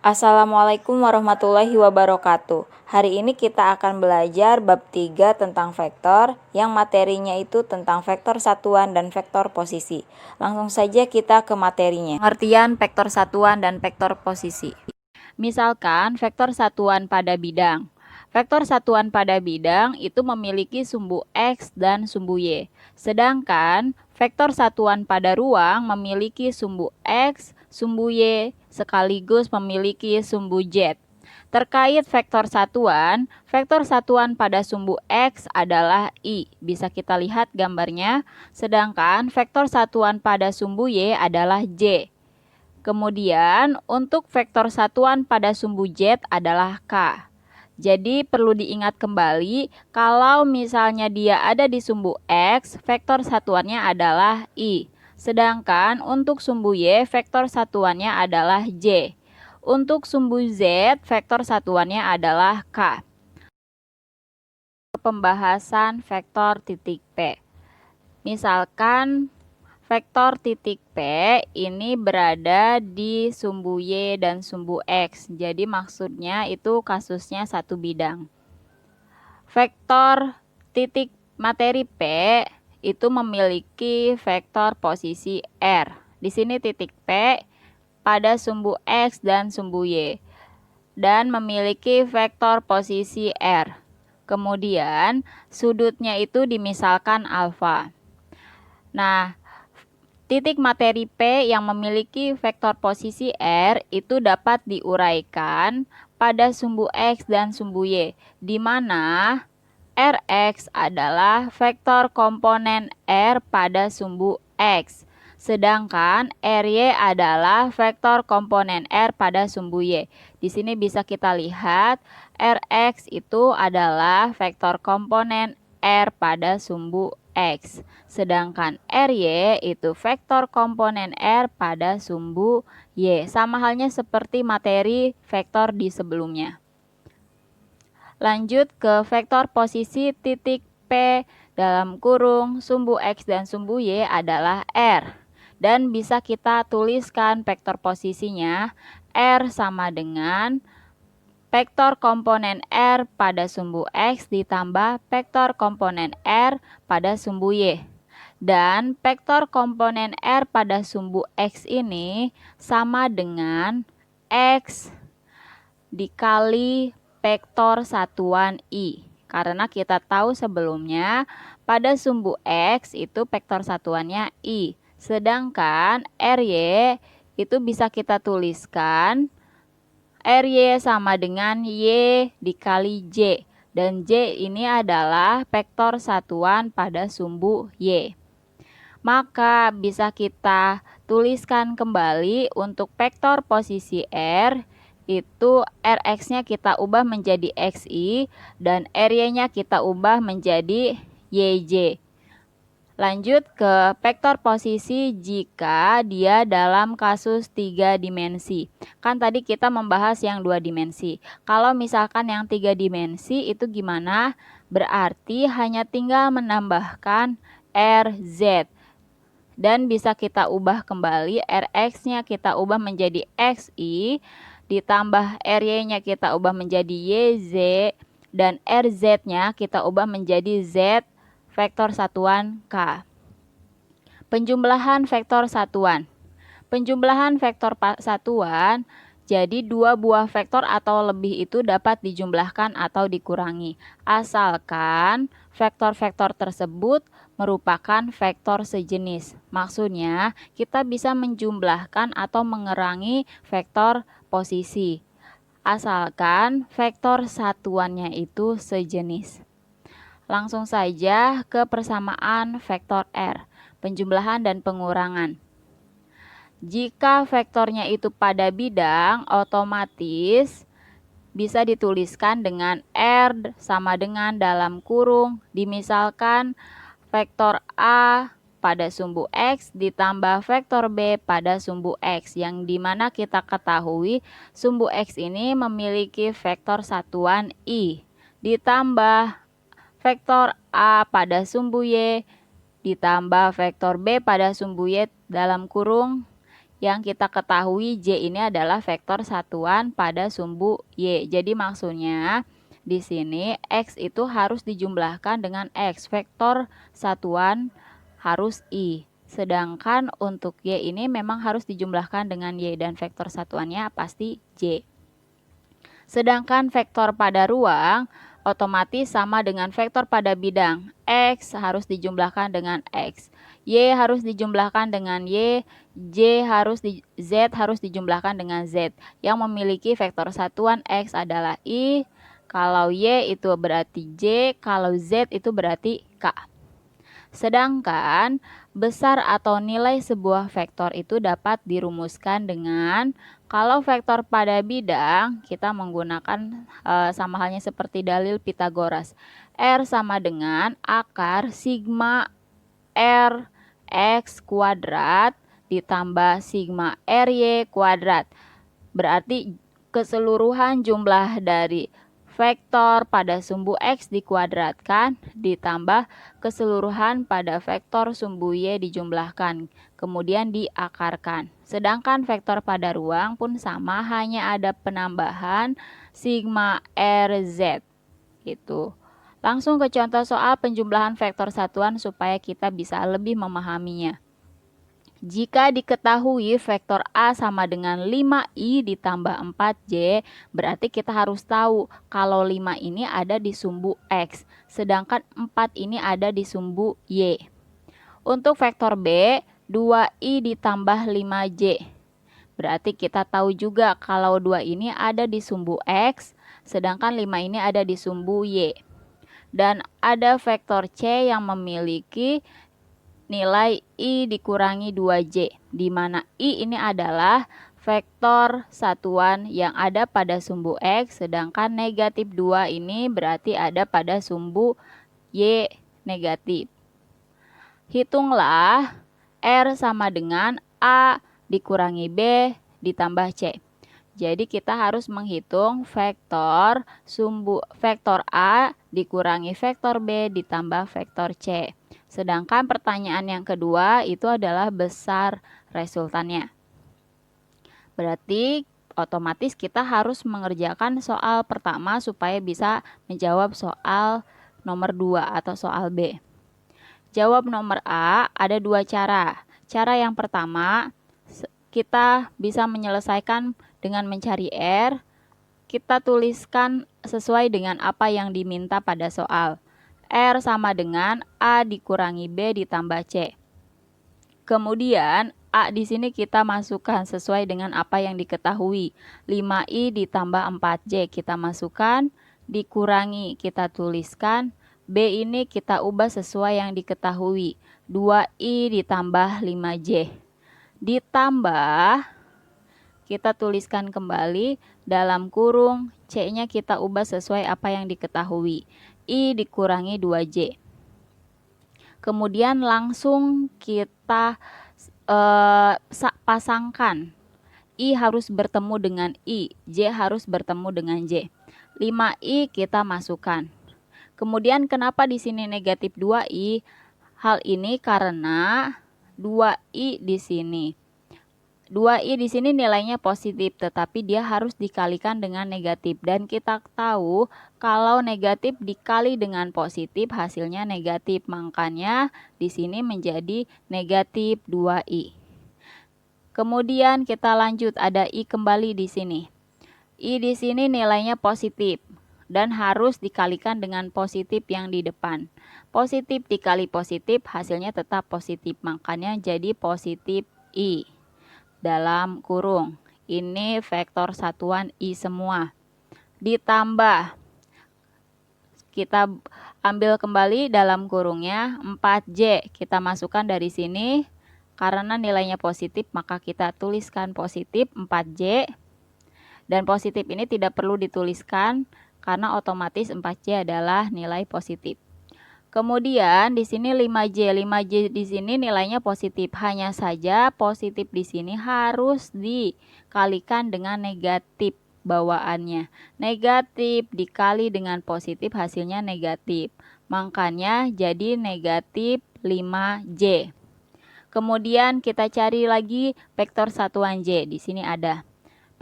Assalamualaikum warahmatullahi wabarakatuh. Hari ini kita akan belajar bab 3 tentang vektor, yang materinya itu tentang vektor satuan dan vektor posisi. Langsung saja kita ke materinya. Pengertian vektor satuan dan vektor posisi. Misalkan vektor satuan pada bidang. Vektor satuan pada bidang itu memiliki sumbu X dan sumbu Y. Sedangkan vektor satuan pada ruang memiliki sumbu X, sumbu Y, sekaligus memiliki sumbu Z. Terkait vektor satuan pada sumbu X adalah I. Bisa kita lihat gambarnya. Sedangkan vektor satuan pada sumbu Y adalah J. Kemudian untuk vektor satuan pada sumbu Z adalah K. Jadi perlu diingat kembali, kalau misalnya dia ada di sumbu X, vektor satuannya adalah I. Sedangkan untuk sumbu Y, vektor satuannya adalah J. Untuk sumbu Z, vektor satuannya adalah K. Pembahasan vektor titik P. Misalkan vektor titik P ini berada di sumbu Y dan sumbu X. Jadi maksudnya itu kasusnya satu bidang. Vektor titik materi P itu memiliki vektor posisi R. Di sini titik P pada sumbu X dan sumbu Y. Dan memiliki vektor posisi R. Kemudian sudutnya itu dimisalkan alfa. Nah, titik materi P yang memiliki vektor posisi R itu dapat diuraikan pada sumbu X dan sumbu Y, di mana Rx adalah vektor komponen R pada sumbu X, sedangkan Ry adalah vektor komponen R pada sumbu Y. Di sini bisa kita lihat Rx itu adalah vektor komponen R pada sumbu X, sedangkan Ry itu vektor komponen R pada sumbu Y. Sama halnya seperti materi vektor di sebelumnya. Lanjut ke vektor posisi titik P dalam kurung sumbu X dan sumbu Y adalah R. Dan bisa kita tuliskan vektor posisinya R sama dengan vektor komponen R pada sumbu X ditambah vektor komponen R pada sumbu Y. Dan vektor komponen R pada sumbu X ini sama dengan X dikali vektor satuan I. Karena kita tahu sebelumnya pada sumbu X itu vektor satuannya I. Sedangkan Ry itu bisa kita tuliskan Ry sama dengan Y dikali J. Dan J ini adalah vektor satuan pada sumbu Y. Maka bisa kita tuliskan kembali untuk vektor posisi R, itu Rx-nya kita ubah menjadi Xi dan Ry-nya kita ubah menjadi Yj. Lanjut ke vektor posisi jika dia dalam kasus 3 dimensi. Kan tadi kita membahas yang 2 dimensi. Kalau misalkan yang 3 dimensi itu gimana? Berarti hanya tinggal menambahkan Rz. Dan bisa kita ubah kembali, Rx-nya kita ubah menjadi Xi, ditambah Ry-nya kita ubah menjadi Yz, dan Rz-nya kita ubah menjadi Z vektor satuan K. Penjumlahan vektor satuan. Penjumlahan vektor satuan, jadi dua buah vektor atau lebih itu dapat dijumlahkan atau dikurangi, asalkan vektor-vektor tersebut merupakan vektor sejenis. Maksudnya, kita bisa menjumlahkan atau mengurangi vektor posisi, asalkan vektor satuannya itu sejenis. Langsung saja ke persamaan vektor R, penjumlahan dan pengurangan. Jika vektornya itu pada bidang, otomatis bisa dituliskan dengan R sama dengan dalam kurung, dimisalkan vektor A pada sumbu X ditambah vektor B pada sumbu X, yang dimana kita ketahui sumbu X ini memiliki vektor satuan I, ditambah vektor A pada sumbu Y ditambah vektor B pada sumbu Y dalam kurung, Yang kita ketahui J ini adalah vektor satuan pada sumbu Y. Jadi maksudnya di sini X itu harus dijumlahkan dengan X. Vektor satuan harus I. Sedangkan untuk Y ini memang harus dijumlahkan dengan Y dan vektor satuannya pasti J. Sedangkan vektor pada ruang otomatis sama dengan vektor pada bidang. X harus dijumlahkan dengan X. Y harus dijumlahkan dengan Y. Z harus dijumlahkan dengan Z. Yang memiliki vektor satuan X adalah I. Kalau Y itu berarti J. Kalau Z itu berarti K. Sedangkan besar atau nilai sebuah vektor itu dapat dirumuskan dengan kalau vektor pada bidang kita menggunakan sama halnya seperti dalil Pitagoras. R sama dengan akar sigma R X kuadrat ditambah sigma RY kuadrat. Berarti keseluruhan jumlah dari vektor pada sumbu X dikuadratkan ditambah keseluruhan pada vektor sumbu Y dijumlahkan, kemudian diakarkan. Sedangkan vektor pada ruang pun sama, hanya ada penambahan sigma RZ. Gitu. Langsung ke contoh soal penjumlahan vektor satuan supaya kita bisa lebih memahaminya. Jika diketahui vektor A sama dengan 5I ditambah 4J, berarti kita harus tahu kalau 5 ini ada di sumbu X, sedangkan 4 ini ada di sumbu Y. Untuk vektor B, 2I ditambah 5J. Berarti kita tahu juga kalau 2 ini ada di sumbu X, sedangkan 5 ini ada di sumbu Y. Dan ada vektor C yang memiliki nilai I dikurangi 2J, di mana I ini adalah vektor satuan yang ada pada sumbu X, sedangkan negatif 2 ini berarti ada pada sumbu Y negatif. Hitunglah R sama dengan A dikurangi B ditambah C. Jadi kita harus menghitung vektor A dikurangi vektor B ditambah vektor C. Sedangkan pertanyaan yang kedua itu adalah besar resultannya. Berarti otomatis kita harus mengerjakan soal pertama supaya bisa menjawab soal nomor 2 atau soal B. Jawab nomor A ada dua cara. Cara yang pertama, kita bisa menyelesaikan dengan mencari R. Kita tuliskan sesuai dengan apa yang diminta pada soal. R sama dengan A dikurangi B ditambah C. Kemudian A di sini kita masukkan sesuai dengan apa yang diketahui. 5I ditambah 4J kita masukkan, dikurangi kita tuliskan, B ini kita ubah sesuai yang diketahui. 2I ditambah 5J. Ditambah, kita tuliskan kembali dalam kurung, C-nya kita ubah sesuai apa yang diketahui. I dikurangi 2J. Kemudian langsung kita pasangkan. I harus bertemu dengan I, J harus bertemu dengan J. 5I kita masukkan. Kemudian kenapa di sini negatif 2I? Hal ini karena 2I di sini. 2I di sini nilainya positif, tetapi dia harus dikalikan dengan negatif. Dan kita tahu kalau negatif dikali dengan positif hasilnya negatif. Makanya di sini menjadi negatif 2I. Kemudian kita lanjut, ada I kembali di sini. I di sini nilainya positif dan harus dikalikan dengan positif yang di depan. Positif dikali positif hasilnya tetap positif. Makanya jadi positif I. Dalam kurung, ini vektor satuan I semua. Ditambah, kita ambil kembali dalam kurungnya 4J. Kita masukkan dari sini, karena nilainya positif maka kita tuliskan positif 4J. Dan positif ini tidak perlu dituliskan karena otomatis 4J adalah nilai positif. Kemudian di sini 5J. 5J di sini nilainya positif. Hanya saja positif di sini harus dikalikan dengan negatif bawaannya. Negatif dikali dengan positif hasilnya negatif. Makanya jadi negatif 5J. Kemudian kita cari lagi vektor satuan J. Di sini ada.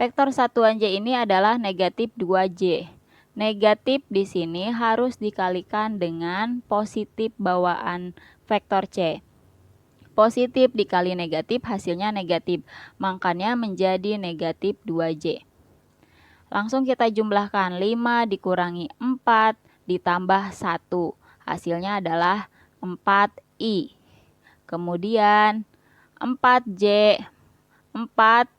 Vektor satuan J ini adalah negatif 2J. Negatif di sini harus dikalikan dengan positif bawaan vektor C. Positif dikali negatif hasilnya negatif. Makanya menjadi negatif 2J. Langsung kita jumlahkan 5 dikurangi 4 ditambah 1. Hasilnya adalah 4I. Kemudian 4J, 4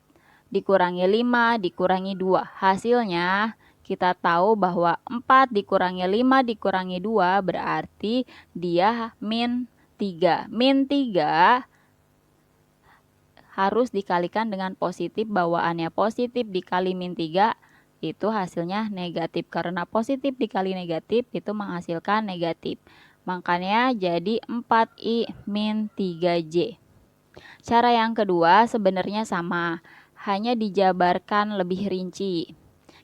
dikurangi 5 dikurangi 2. Hasilnya kita tahu bahwa 4 dikurangi 5 dikurangi 2 berarti dia min 3. Min 3 harus dikalikan dengan positif bawaannya. Positif dikali min 3 itu hasilnya negatif. Karena positif dikali negatif itu menghasilkan negatif. Makanya jadi 4I min 3J. Cara yang kedua sebenarnya sama, hanya dijabarkan lebih rinci.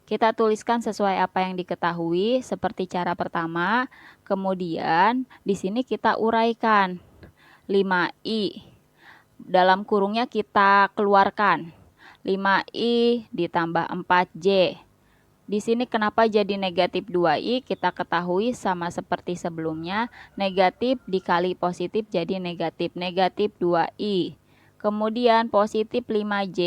Kita tuliskan sesuai apa yang diketahui seperti cara pertama. Kemudian di sini kita uraikan 5I. Dalam kurungnya kita keluarkan 5I ditambah 4J. Di sini kenapa jadi negatif 2I? Kita ketahui sama seperti sebelumnya, negatif dikali positif jadi negatif 2I. Kemudian positif 5J,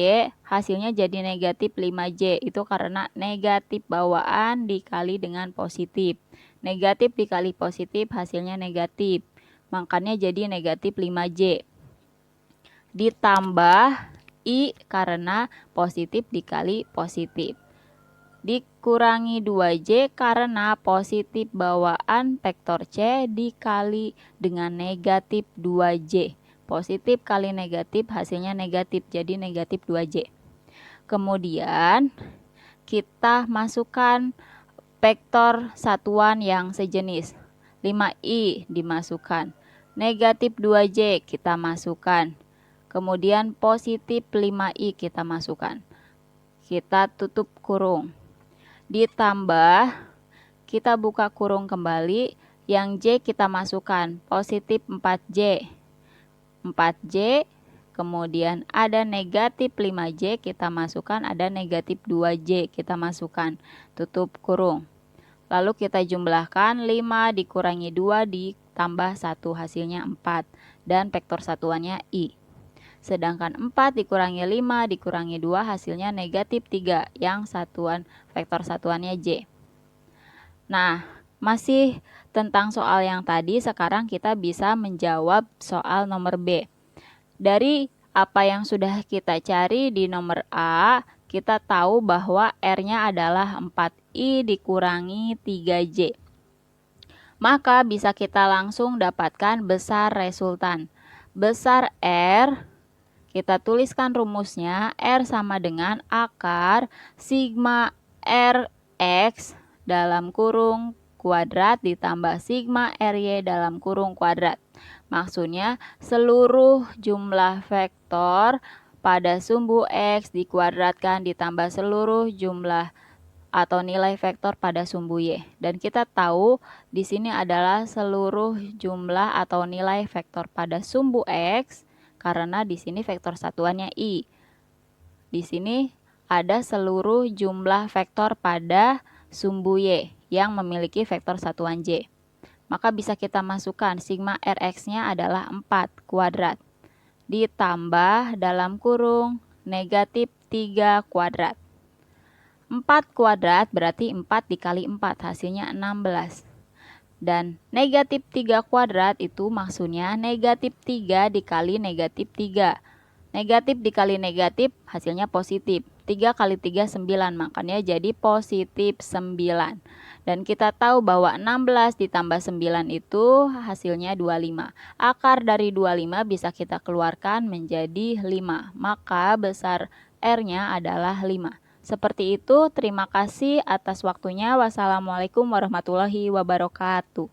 hasilnya jadi negatif 5J. Itu karena negatif bawaan dikali dengan positif. Negatif dikali positif hasilnya negatif. Makanya jadi negatif 5J. Ditambah I karena positif dikali positif. Dikurangi 2J karena positif bawaan vektor C dikali dengan negatif 2J. Positif kali negatif hasilnya negatif, jadi negatif 2J. Kemudian kita masukkan vektor satuan yang sejenis. 5I dimasukkan. Negatif 2J kita masukkan. Kemudian positif 5I kita masukkan. Kita tutup kurung. Ditambah kita buka kurung kembali, yang J kita masukkan positif 4J, kemudian ada negatif 5J kita masukkan, ada negatif 2J kita masukkan, tutup kurung. Lalu kita jumlahkan 5 dikurangi 2 ditambah 1 hasilnya 4 dan vektor satuannya I. Sedangkan 4 dikurangi 5 dikurangi 2 hasilnya negatif 3 yang satuan vektor satuannya J. Nah, masih tentang soal yang tadi, sekarang kita bisa menjawab soal nomor B. Dari apa yang sudah kita cari di nomor A, kita tahu bahwa R-nya adalah 4I dikurangi 3J. Maka bisa kita langsung dapatkan besar resultan. Besar R, kita tuliskan rumusnya, R sama dengan akar sigma RX dalam kurung kuadrat ditambah sigma RY dalam kurung kuadrat. Maksudnya seluruh jumlah vektor pada sumbu X dikuadratkan ditambah seluruh jumlah atau nilai vektor pada sumbu Y. Dan kita tahu di sini adalah seluruh jumlah atau nilai vektor pada sumbu X. Karena di sini vektor satuannya I. Di sini ada seluruh jumlah vektor pada sumbu Y yang memiliki vektor satuan J. Maka bisa kita masukkan sigma Rx-nya adalah 4 kuadrat. Ditambah dalam kurung negatif 3 kuadrat. 4 kuadrat berarti 4 dikali 4 hasilnya 16. Dan negatif 3 kuadrat itu maksudnya negatif 3 dikali negatif 3. Negatif dikali negatif hasilnya positif. 3 kali 3 9, makanya jadi positif 9. Dan kita tahu bahwa 16 ditambah 9 itu hasilnya 25. Akar dari 25 bisa kita keluarkan menjadi 5. Maka besar R-nya adalah 5. Seperti itu, terima kasih atas waktunya. Wassalamualaikum warahmatullahi wabarakatuh.